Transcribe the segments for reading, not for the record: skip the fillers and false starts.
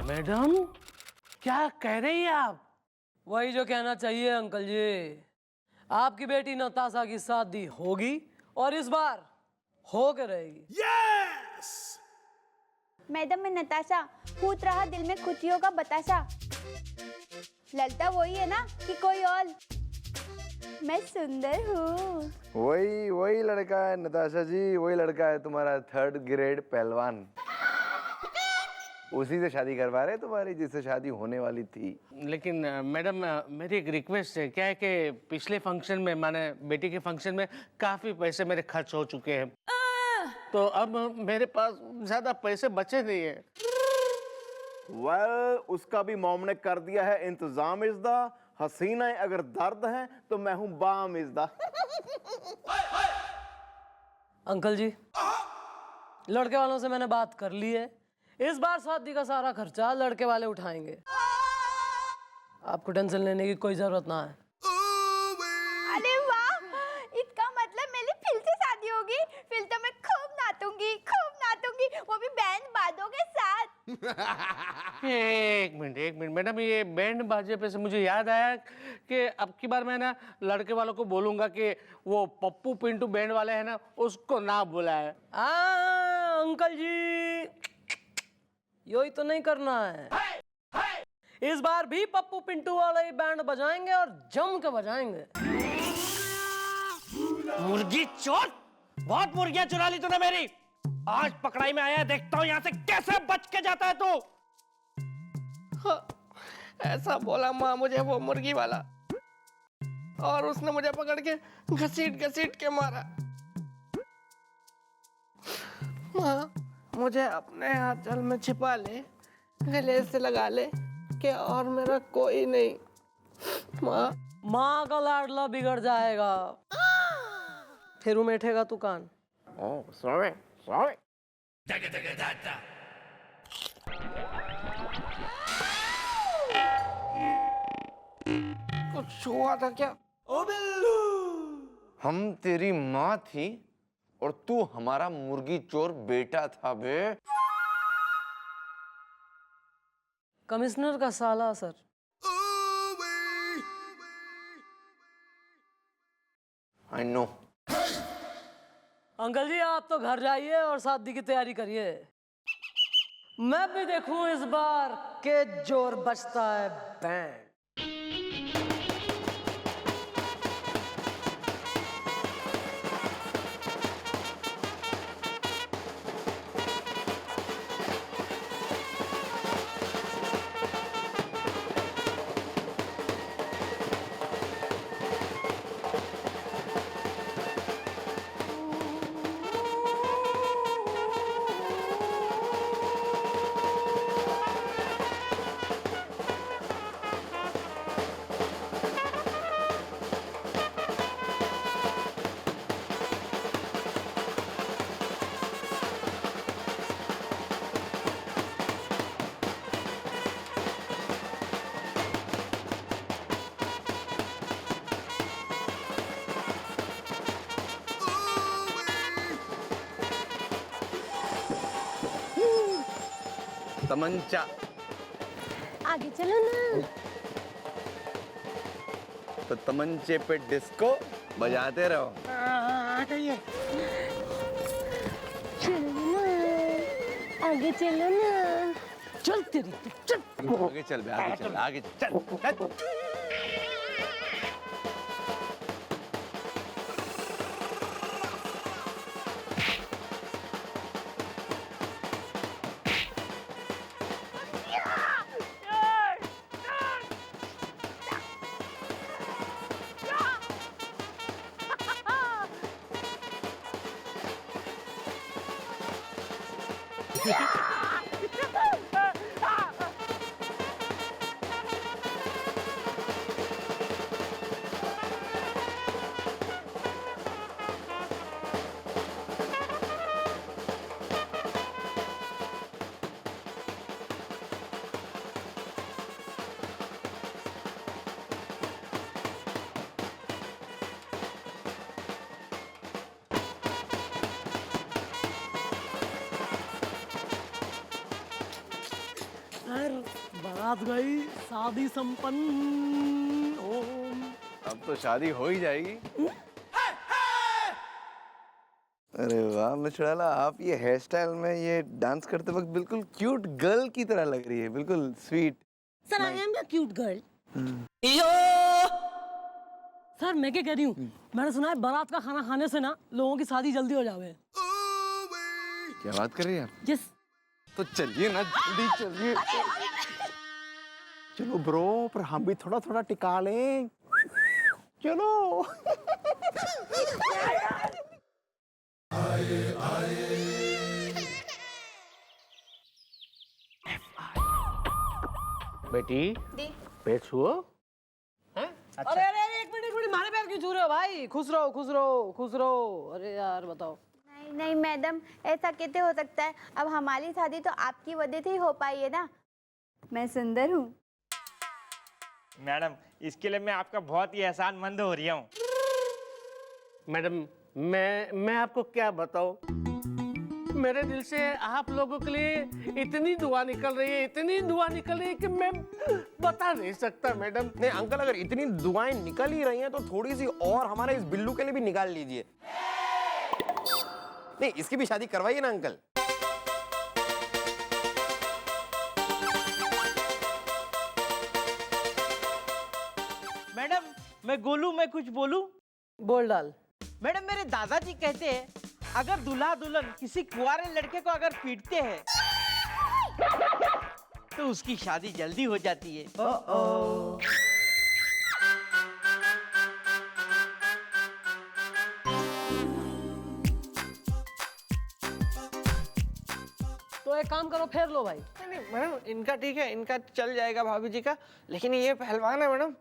Madam क्या कह रही हैं आप? वही जो कहना चाहिए अंकल जी। आपकी बेटी नताशा की शादी होगी और इस बार हो के रहेगी। यस! मैडम मैं नताशा, फूट रहा दिल में खुशियों का बताशा। ललता वही है ना कि कोई और? मैं सुंदर हूँ। वही लड़का है नताशा जी, वही लड़का है तुम्हारा 3rd ग्रेड पहलवान। उसी से शादी करवा रहे तुम्हारी, जिससे शादी होने वाली थी। लेकिन मैडम मेरी एक रिक्वेस्ट है। क्या है कि पिछले फंक्शन में, माने बेटी के फंक्शन में काफी पैसे मेरे खर्च हो चुके हैं, तो अब मेरे पास ज्यादा पैसे बचे नहीं है। उसका भी मॉम ने कर दिया है इंतजाम। इज़दा हसीना अगर दर्द है तो मैं हूँ बाम इज़दा। अंकल जी, लड़के वालों से मैंने बात कर ली है। इस बार शादी का सारा खर्चा लड़के वाले उठाएंगे। आपको टेंशन लेने की कोई जरूरत ना है। अरे वाह, इसका मतलब मेरी फिर से शादी होगी। फिर तो मैं खूब नाचूंगी, वो भी बैंड बाजों के साथ। एक मिनट मैडम, ये बैंड बाजे पे से मुझे याद आया कि अब की बार मैं ना लड़के वालों को बोलूंगा कि वो पप्पू पिंटू बैंड वाले हैं ना, उसको ना बुलाए। अंकल जी, यही तो नहीं करना है। इस बार भी पप्पू पिंटू वाले ही बैंड बजाएंगे और जम के बजाएंगे। मुर्गी चोर, बहुत मुर्गियां चुरा ली तूने मेरी। आज पकड़ाई में आया, देखता हूँ यहाँ से कैसे बच के जाता है तू। ऐसा बोला माँ मुझे वो मुर्गी वाला, और उसने मुझे पकड़ के घसीट के मारा। माँ मुझे अपने आंचल में छिपा ले, गले से लगा ले कि और मेरा कोई नहीं। माँ का लाडला बिगड़ जाएगा, फिर उमेठेगा तू कान। Oh sorry. कुछ हुआ था क्या? ओ बिल्लू! हम तेरी माँ थी और तू हमारा मुर्गी चोर बेटा था बे। कमिश्नर का साला सर। I know. अंकल जी, आप तो घर जाइए और शादी की तैयारी करिए। मैं भी देखूं इस बार के जोर बजता है बैंड। तमंचा आगे चलो ना। तो तमंचे पे डिस्को बजाते रहो। चलो ना, आगे चलो ना। चल तेरी, चल। आगे चल बे, आगे चल। बारात गई, शादी संपन्न। ओम। अब तो शादी हो ही जाएगी। अरे वाह मिश्राला, आप ये हेयर स्टाइल में ये डांस करते वक्त बिल्कुल क्यूट गर्ल की तरह लग रही है, बिल्कुल sweet. Sir I am the cute girl. Sir मैं क्या कह रही हूँ, मैंने सुना है बारात का खाना खाने से ना लोगों की शादी जल्दी हो जावे। क्या बात कर रही है आप? यस। तो चलिए ना, जल्दी चलिए। चलो ब्रो, पर हम भी थोड़ा थोड़ा टिका लें। चलो। बेटी पैर छुओ। अरे अरे अरे एक मिनट मारे पैर क्यों छू रहे हो भाई? खुश रहो खुश रहो खुश रहो। अरे यार बताओ। नहीं नहीं मैडम, ऐसा कैसे हो सकता है? अब हमारी शादी तो आपकी वजह से ही हो पाई है ना। मैं सुंदर हूँ। मैडम, इसके लिए मैं आपका बहुत ही एहसानमंद हो रही हूँ। मैडम मैं आपको क्या बताऊं, मेरे दिल से आप लोगों के लिए इतनी दुआ निकल रही है, इतनी दुआ निकल रही है कि मैं बता नहीं सकता मैडम। नहीं अंकल, अगर इतनी दुआएं निकल ही रही हैं तो थोड़ी सी और हमारे इस बिल्लू के लिए भी निकाल लीजिए। नहीं, इसकी भी शादी करवाइए ना अंकल। मैडम मैं गोलू, मैं कुछ बोलूं? बोल डाल। मैडम मेरे दादाजी कहते हैं, अगर दूल्हा दुल्हन किसी कुंवारे लड़के को अगर पीटते हैं तो उसकी शादी जल्दी हो जाती है। तो एक काम करो, फेर लो भाई। नहीं नहीं मैडम, इनका ठीक है, इनका चल जाएगा भाभी जी का, लेकिन ये पहलवान है मैडम।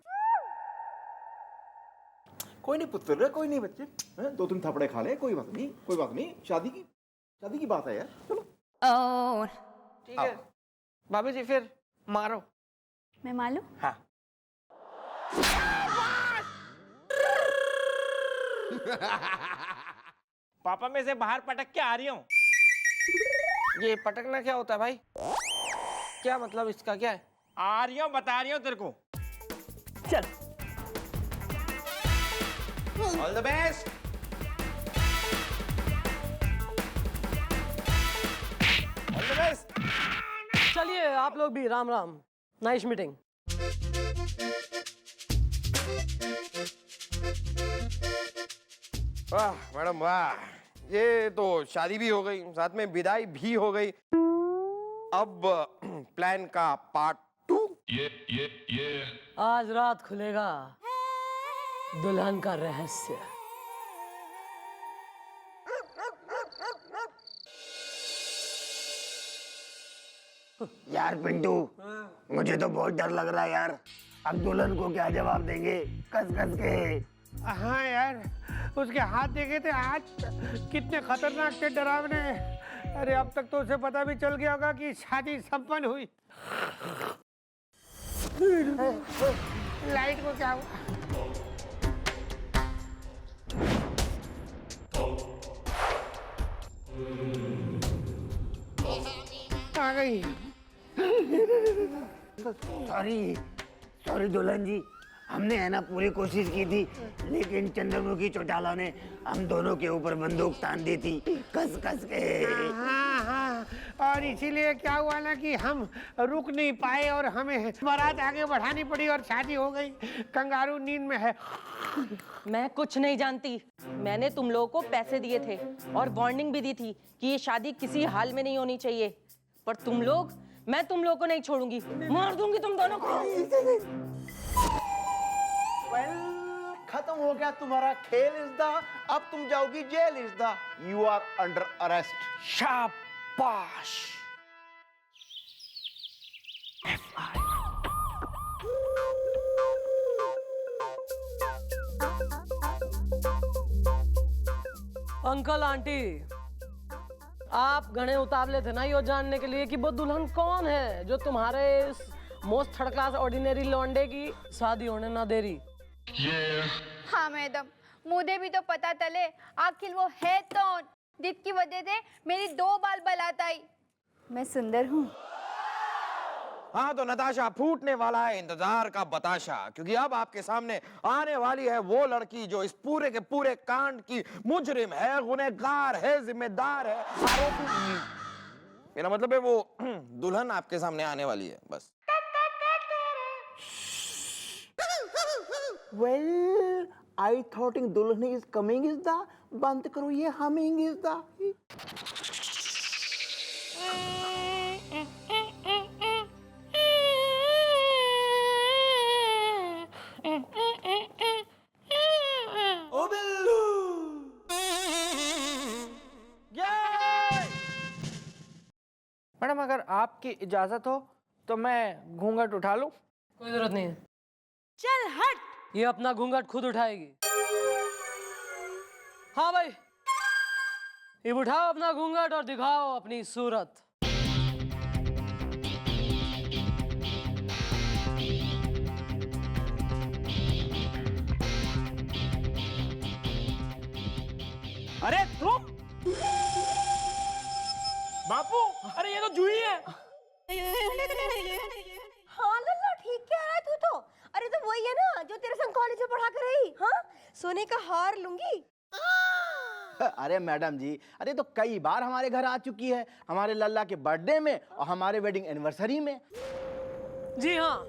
कोई नहीं पुत्र, कोई नहीं बच्चे, हैं? 2-3 थपड़े खा ले, कोई बात नहीं, कोई बात नहीं। शादी की बात है यार, चलो। ठीक है भाभी जी, फिर मारो। मैं मालूम। हाँ। पापा मैं से बाहर पटक के आ रही हूँ। ये पटकना क्या होता है भाई? क्या मतलब इसका क्या है? आ रही हूँ, बता रही हूँ तेरे को। चल। All the best. All the best. चलिए आप लोग भी, राम राम। Nice meeting. वाह मैडम वाह, ये तो शादी भी हो गई, साथ में विदाई भी हो गई। अब प्लान का पार्ट 2। आज रात खुलेगा दुल्हन का रहस्य। यार पिंटू, मुझे तो बहुत डर लग रहा है यार। अब दुल्हन को क्या जवाब देंगे? कस कस के। हाँ यार, उसके हाथ देखे थे आज, कितने खतरनाक थे, डरावने। अरे अब तक तो उसे पता भी चल गया होगा कि शादी संपन्न हुई। लाइट को क्या हुआ? आ गई। सॉरी सॉरी दुल्हन जी, हमने है ना पूरी कोशिश की थी, लेकिन चंद्रमुखी चौटाला ने हम दोनों के ऊपर बंदूक तान दी थी, कस कस के। हाँ हाँ, और इसीलिए क्या हुआ ना कि हम रुक नहीं पाए और हमें बारात आगे बढ़ानी पड़ी और शादी हो गई। कंगारू नींद में है। मैं कुछ नहीं जानती। मैंने तुम लोगों को पैसे दिए थे और वार्निंग भी दी थी कि ये शादी किसी हाल में नहीं होनी चाहिए, पर मैं तुम लोगों को नहीं छोड़ूंगी, मार दूंगी तुम दोनों को। खत्म हो गया तुम्हारा खेल इज़दा, अब तुम जाओगी जेल Izda. You are under arrest. शाबाश। अंकल आंटी, आप घने उतावले थे ना ये जानने के लिए कि वो दुल्हन कौन है जो तुम्हारे इस मोस्ट थर्ड क्लास ऑर्डिनरी लौंडे की शादी होने ना दे रही। हाँ मैडम, मुझे भी तो पता चले आखिर वो है कौन जिसकी वजह से मेरी 2 बाल बलात आई। मैं सुंदर हूँ। हाँ तो नताशा, फूटने वाला है इंतजार का बताशा, क्योंकि अब आपके सामने आने वाली है वो लड़की जो इस पूरे के पूरे कांड की मुजरिम है, गुनहगार है, जिम्मेदार है, आरोपी। मेरा मतलब है वो दुल्हन आपके सामने आने वाली है, बस। Well, I thought in दुल्हन is coming is the बंद करो ये humming is the मैडम अगर आपकी इजाजत हो तो मैं घूंघट उठा लूं? कोई जरूरत नहीं है, चल हट। ये अपना घूंघट खुद उठाएगी। हाँ भाई, ये उठाओ अपना घूंघट और दिखाओ अपनी सूरत। अरे तुम बापू, अरे ये तो जूही है। हाँ लल्ला, ठीक कह रहा है तू तो। अरे तो वही है ना जो तेरे संग कॉलेज में पढ़ा कर रही। हाँ, सोने का हार लूंगी। अरे मैडम जी, अरे तो कई बार हमारे घर आ चुकी है, हमारे लल्ला के बर्थडे में और हमारे वेडिंग एनिवर्सरी में। जी हाँ,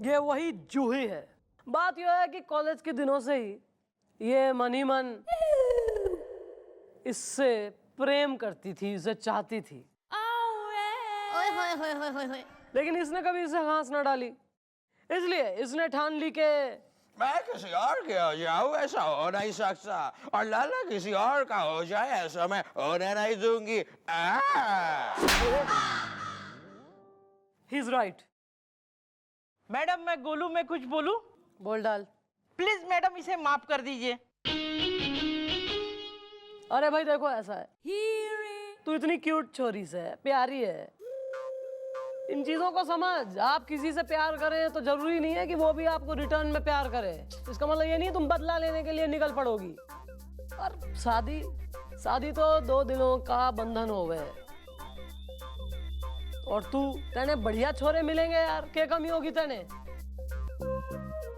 ये वही जूही है। बात यह है कि कॉलेज के दिनों से ही ये मन ही मन इससे प्रेम करती थी, इसे चाहती थी, ओए होए होए होए होए होए। लेकिन इसने कभी इसे घास न डाली। इसलिए इसने ठान ली के मैं किसी और के हो जाऊं, ऐसा हो नहीं सकता, और लाला किसी और का हो जाए, ऐसा मैं होने नहीं दूंगी। He is right. मैडम मैं गोलू में कुछ बोलूं? बोल डाल। प्लीज मैडम इसे माफ कर दीजिए। अरे भाई देखो, ऐसा है, तू इतनी क्यूट छोरी से है, प्यारी है, इन चीजों को समझ। आप किसी से प्यार करें तो जरूरी नहीं है कि वो भी आपको रिटर्न में प्यार करे। इसका मतलब ये नहीं तुम बदला लेने के लिए निकल पड़ोगी। और शादी तो 2 दिनों का बंधन हो गए, और तू तेने बढ़िया छोरे मिलेंगे यार, क्या कमी होगी तेने?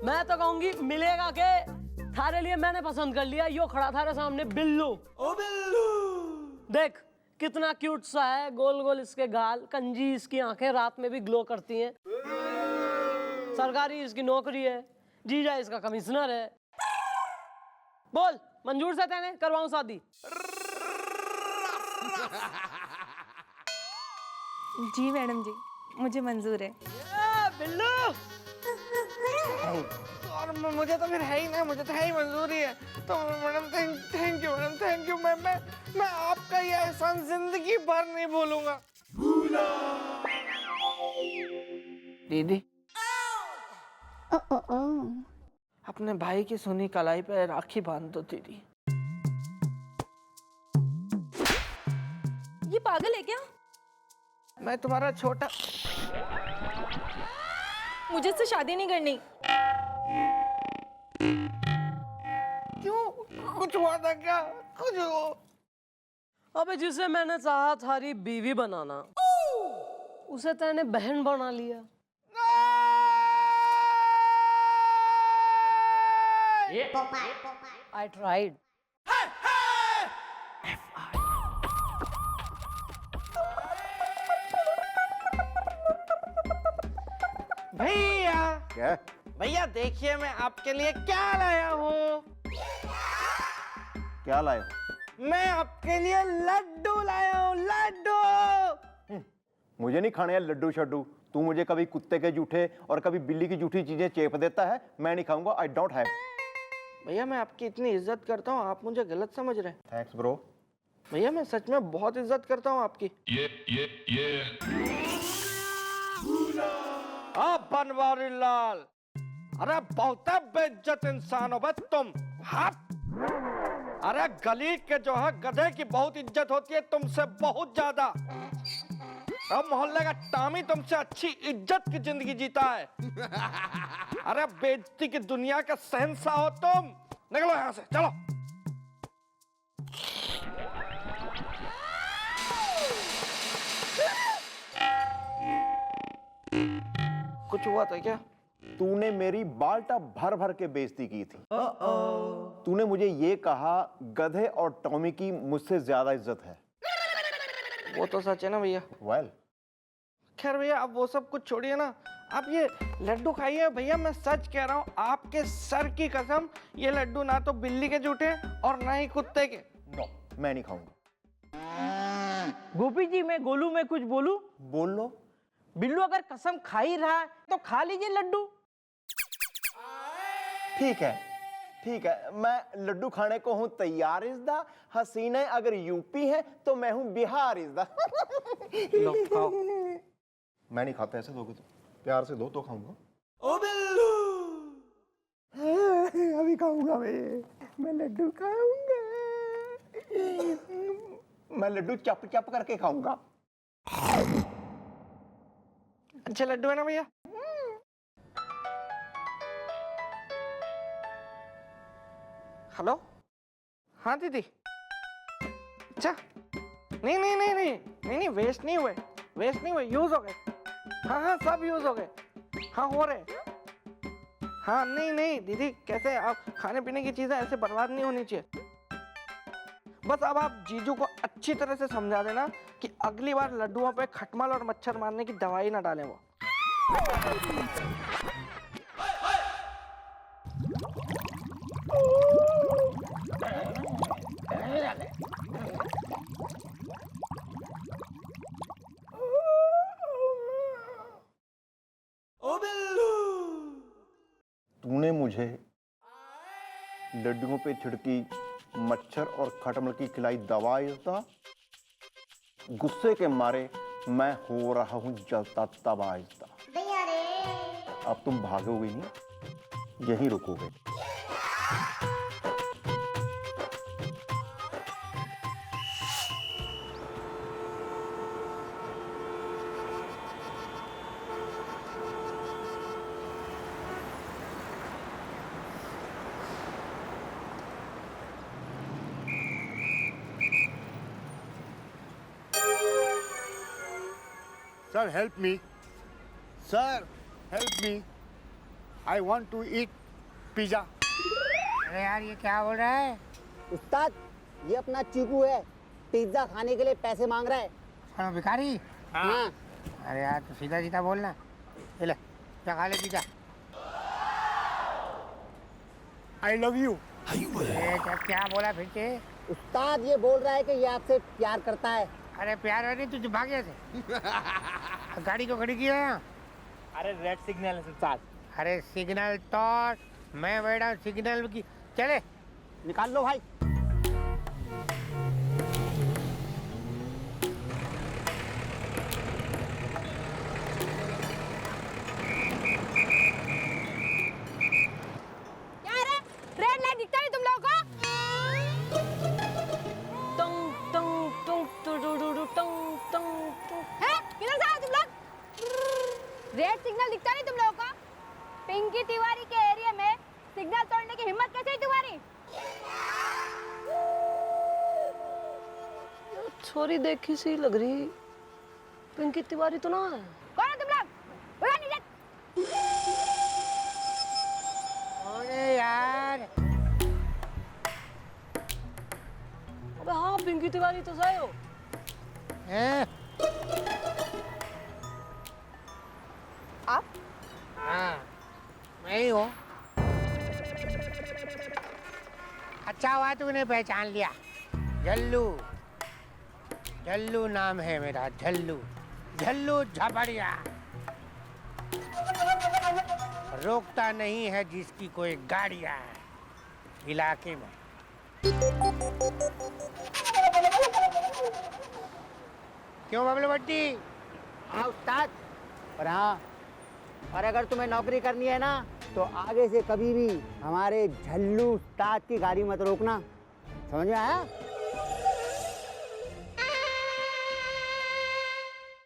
मैं तो कहूंगी मिलेगा के, थारे लिए मैंने पसंद कर लिया। यो खड़ा थारे सामने बिल्लू। ओ बिल्लू, देख कितना क्यूट सा है, गोल गोल इसके गाल, कंजी इसकी आंखें, रात में भी ग्लो करती हैं, सरकारी इसकी नौकरी है, जीजा इसका कमिश्नर है। बोल, मंजूर से तेने करवाऊं शादी? जी मैडम जी, मुझे मंजूर है। बिल्लू, और मुझे तो फिर है ही ना, मुझे तो है ही मंजूरी है। तो madam thank you madam, thank you. मैं आपका ये एहसान जिंदगी भर नहीं भूलूंगा। दीदी, अपने भाई की सुनी कलाई पे राखी बांध दो दीदी। ये पागल है क्या? मैं तुम्हारा छोटा, मुझे इससे शादी नहीं करनी। क्यों, कुछ हुआ था क्या? कुछ हो? अबे जिसे मैंने चाहा थारी बीवी बनाना, उसे तेने बहन बना लिया। I tried. भैया, क्या? भैया देखिए मैं आपके लिए क्या लाया हूँ। क्या लाए? मैं आपके लिए लड्डू लाया हूँ, लड्डू। मुझे नहीं खाने यार लड्डू शड्डू। तू मुझे कभी कुत्ते के जूठे और कभी बिल्ली की जूठी चीजें चेप देता है, मैं नहीं खाऊंगा। I don't have. भैया मैं आपकी इतनी इज्जत करता हूँ, आप मुझे गलत समझ रहे हैं। Thanks bro. भैया मैं सच में बहुत इज्जत करता हूँ आपकी। बनवारी लाल, अरे बहुत बेइज्जत इंसान हो बे तुम। हट। अरे गली के जो है गधे की बहुत इज्जत होती है, तुमसे बहुत ज्यादा। अब मोहल्ले का टामी तुमसे अच्छी इज्जत की जिंदगी जीता है। अरे बेइज्जती की दुनिया का शहंशाह हो तुम। निकलो यहाँ से, चलो। कुछ हुआ था क्या? तूने मेरी बाल्टा भर भर के बेइज्जती की थी। तूने मुझे ये कहा गधे और टॉमी की मुझसे ज्यादा इज्जत है। वो तो सच है ना भैया। वेल खैर भैया अब वो सब कुछ छोड़िए ना, आप ये लड्डू खाइए। भैया मैं सच कह रहा हूँ, आपके सर की कसम, ये लड्डू ना तो बिल्ली के झूठे और ना ही कुत्ते के। नो, मैं नहीं खाऊंगा। गोपी जी, मैं गोलू में कुछ बोलूं? बोल लो। बिल्लू अगर कसम खा ही रहा है तो खा लीजिए लड्डू। ठीक है, ठीक है, मैं लड्डू खाने को हूं तैयार इज़दा। हसीना अगर यूपी है तो मैं हूं बिहार इज़दा। लो खाओ। मैं नहीं खाता, ऐसे दोगे तो प्यार से दो तो खाऊंगा। ओ बिल्लू, अभी खाऊंगा मैं लड्डू खाऊंगा। मैं लड्डू चप चप करके खाऊंगा। अच्छे लड्डू है ना भैया? हेलो, हाँ दीदी। अच्छा, नहीं, वेस्ट नहीं हुए, यूज हो गए। हाँ सब यूज हो गए। हाँ हो रहे। हाँ नहीं दीदी, कैसे आप खाने पीने की चीजें ऐसे बर्बाद नहीं होनी चाहिए। बस अब आप जीजू को अच्छी तरह से समझा देना कि अगली बार लड्डुओं पे खटमल और मच्छर मारने की दवाई ना डालें वो। तूने मुझे लड्डुओं पे छिड़की मच्छर और खटमल की खिलाई दवा इज़दा। गुस्से के मारे मैं हो रहा हूं जलता तवा इज़दा। अब तुम भागोगे नहीं, यहीं रुकोगे। Sir, help me. Sir, help me. I want to eat pizza. अरे यार ये क्या बोल रहा है? उस्ताद, ये अपना चीकू है, पिज्जा खाने के लिए पैसे मांग रहा है। कौन भिखारी? हाँ। अरे यार तो सीधा सीधा बोलना। ये ले, जा खा ले पिज्जा। I love you. ये क्या बोला फिर से? उस्ताद ये बोल रहा है कि ये आपसे प्यार करता है। अरे प्यार है नहीं, तुझे भाग गया थे। गाड़ी को खड़ी किया है? अरे रेड सिग्नल है उस्ताद। अरे सिग्नल तो मैं बैठा सिग्नल की। चले निकाल लो भाई। क्या रे? रेड लाइट दिखता नहीं तुम लोगों को? हैं? किधर से आए तुम लोग? रेड सिग्नल दिखता नहीं तुम लोगों को? पिंकी तिवारी के एरिया में सिग्नल तोड़ने की हिम्मत कैसे हुई तुम्हारी? छोरी देखी सी लग रही, पिंकी तिवारी तो ना है। कौन है तुम लोग? उड़ा नीचे। अरे यार, अबे हाँ, पिंकी तिवारी तो सही हो। हैं? आप? हाँ, मैं ही हूँ। अच्छा हुआ तूने पहचान लिया। झल्लू, झल्लू नाम है मेरा, झल्लू, झल्लू झपड़िया। रोकता नहीं है जिसकी कोई गाड़ियाँ इलाके में। क्यों बबलू भट्टी? हाँ उस्ताद। और हाँ, और अगर तुम्हें नौकरी करनी है ना तो आगे से कभी भी हमारे झल्लू उस्ताद की गाड़ी मत रोकना, समझ में आया?